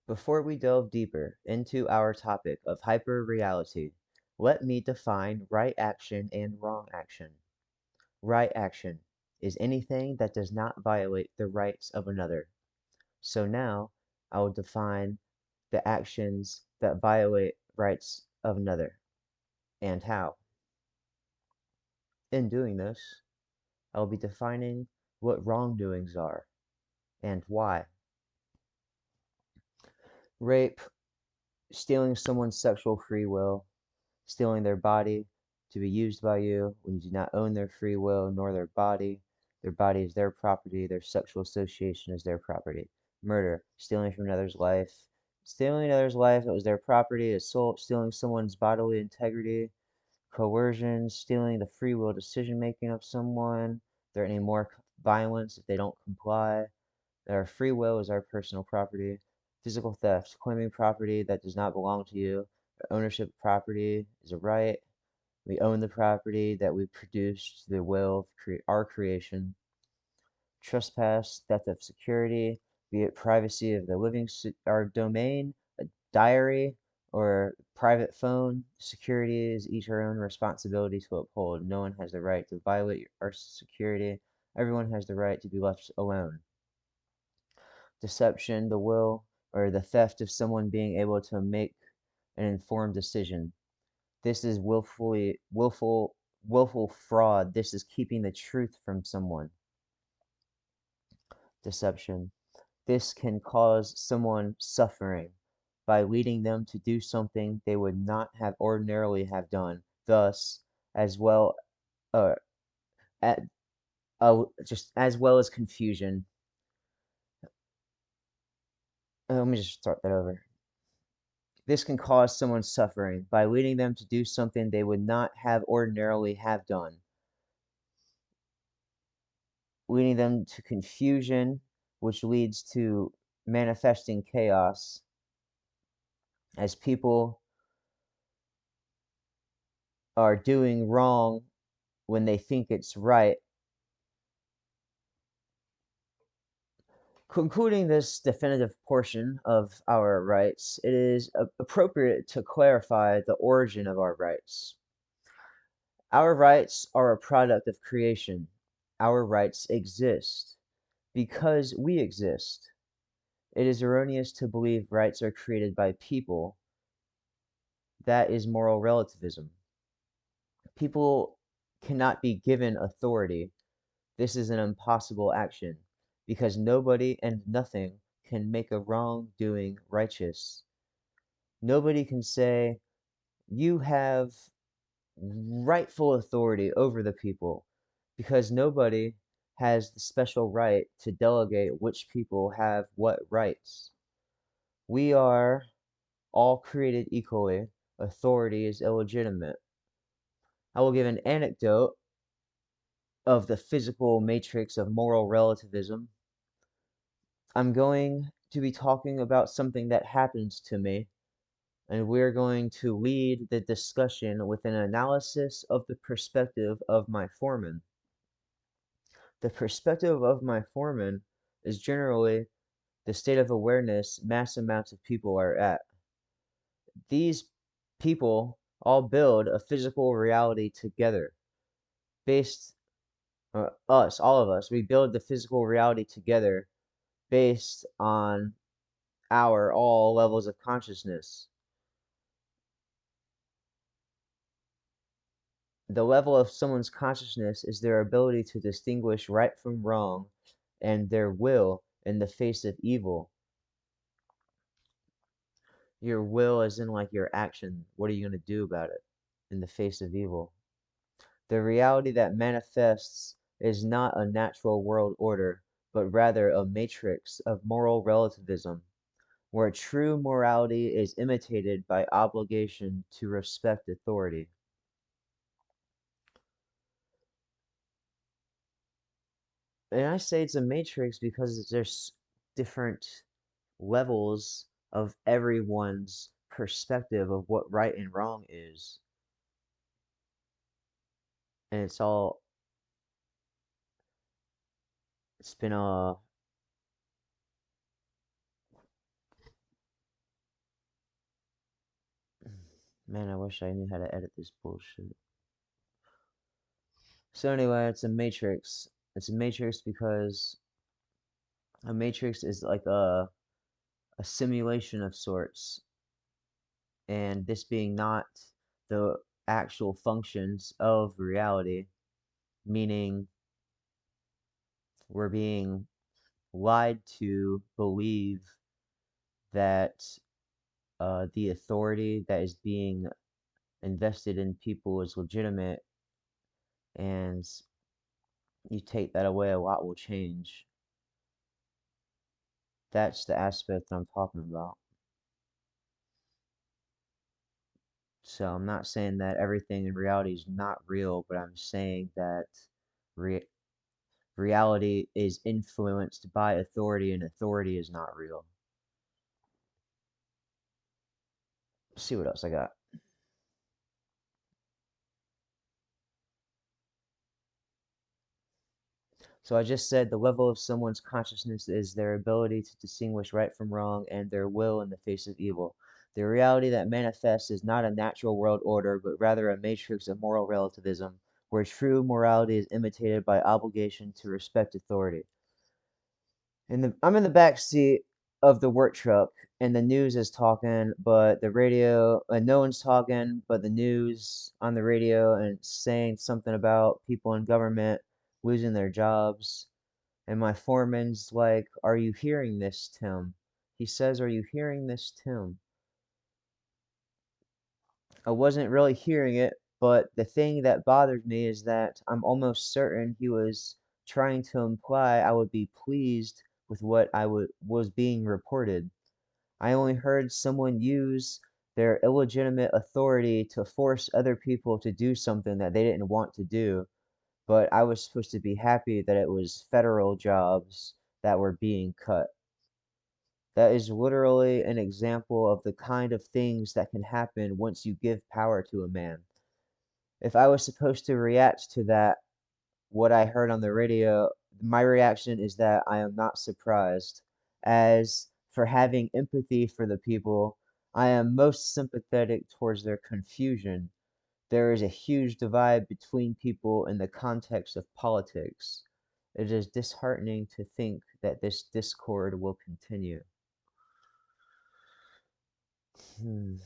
Before we delve deeper into our topic of hyperreality, let me define right action and wrong action. Right action is anything that does not violate the rights of another. So now I will define the actions that violate rights of another and how. In doing this, I will be defining what wrongdoings are and why. Rape, stealing someone's sexual free will, stealing their body to be used by you when you do not own their free will nor their body. Their body is their property, their sexual association is their property. Murder, stealing from another's life. Stealing another's life that was their property, assault, stealing someone's bodily integrity, coercion, stealing the free will decision making of someone, threatening more violence if they don't comply. That our free will is our personal property. Physical theft, claiming property that does not belong to you. Ownership of property is a right. We own the property that we produced through the will of our creation. Trespass, theft of security, be it privacy of the living, our domain, a diary, or private phone. Security is each our own responsibility to uphold. No one has the right to violate our security. Everyone has the right to be left alone. Deception, the will, or the theft of someone being able to make an informed decision. This is willful fraud. This is keeping the truth from someone. Deception. This can cause someone suffering by leading them to do something they would not have ordinarily have done. Thus, as well, uh, at, just as well as confusion. Let me just start that over. This can cause someone suffering by leading them to do something they would not have ordinarily have done, leading them to confusion, which leads to manifesting chaos as people are doing wrong when they think it's right. Concluding this definitive portion of our rights, it is appropriate to clarify the origin of our rights. Our rights are a product of creation. Our rights exist because we exist. It is erroneous to believe rights are created by people. That is moral relativism. People cannot be given authority. This is an impossible action because nobody and nothing can make a wrongdoing righteous. Nobody can say, you have rightful authority over the people, because nobody has the special right to delegate which people have what rights. We are all created equally. Authority is illegitimate. I will give an anecdote of the physical matrix of moral relativism. I'm going to be talking about something that happens to me, and we're going to lead the discussion with an analysis of the perspective of my foreman. The perspective of my foreman is generally the state of awareness mass amounts of people are at. These people all build a physical reality together. Based, all of us, we build the physical reality together based on our all levels of consciousness. The level of someone's consciousness is their ability to distinguish right from wrong and their will in the face of evil. Your will is in like your action. What are you going to do about it in the face of evil? The reality that manifests is not a natural world order, but rather a matrix of moral relativism, where true morality is imitated by obligation to respect authority. And I say it's a matrix because there's different levels of everyone's perspective of what right and wrong is. And it's been a Man, I wish I knew how to edit this bullshit. So anyway, it's a matrix. It's a matrix because a matrix is like a simulation of sorts, and this being not the actual functions of reality, meaning we're being lied to believe that the authority that is being invested in people is legitimate, and you take that away, a lot will change. That's the aspect I'm talking about. So I'm not saying that everything in reality is not real, but I'm saying that re- reality is influenced by authority, and authority is not real. Let's see what else I got. So I just said the level of someone's consciousness is their ability to distinguish right from wrong and their will in the face of evil. The reality that manifests is not a natural world order, but rather a matrix of moral relativism, where true morality is imitated by obligation to respect authority. I'm in the back seat of the work truck, and the news is talking, but the radio, no one's talking, but the news on the radio and saying something about people in government losing their jobs. And my foreman's like, "Are you hearing this, Tim?" He says, "Are you hearing this, Tim?" I wasn't really hearing it, but the thing that bothered me is that I'm almost certain he was trying to imply I would be pleased with what was being reported. I only heard someone use their illegitimate authority to force other people to do something that they didn't want to do, but I was supposed to be happy that it was federal jobs that were being cut. That is literally an example of the kind of things that can happen once you give power to a man. If I was supposed to react to that, what I heard on the radio, my reaction is that I am not surprised. As for having empathy for the people, I am most sympathetic towards their confusion. There is a huge divide between people in the context of politics. It is disheartening to think that this discord will continue. Hmm.